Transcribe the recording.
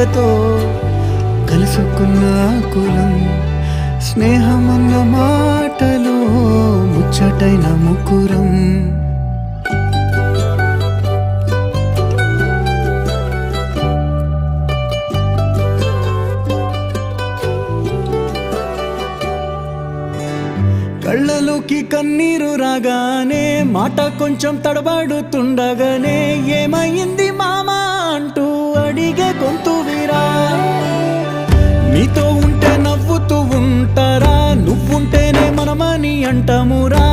మొక్కతో కలుసుకున్న కులం స్నేహమన్న మాటలో ముచ్చటైన ముకురం కళ్ళలోకి కన్నీరు రాగానే మాట కొంచెం తడబడుతుండగానే ఏమైంది మామా అంటూ అడిగే గొంతు వీరా నీతో ఉంటే నవ్వుతూ ఉంటారా నువ్వుంటేనే మనమని అంటామురా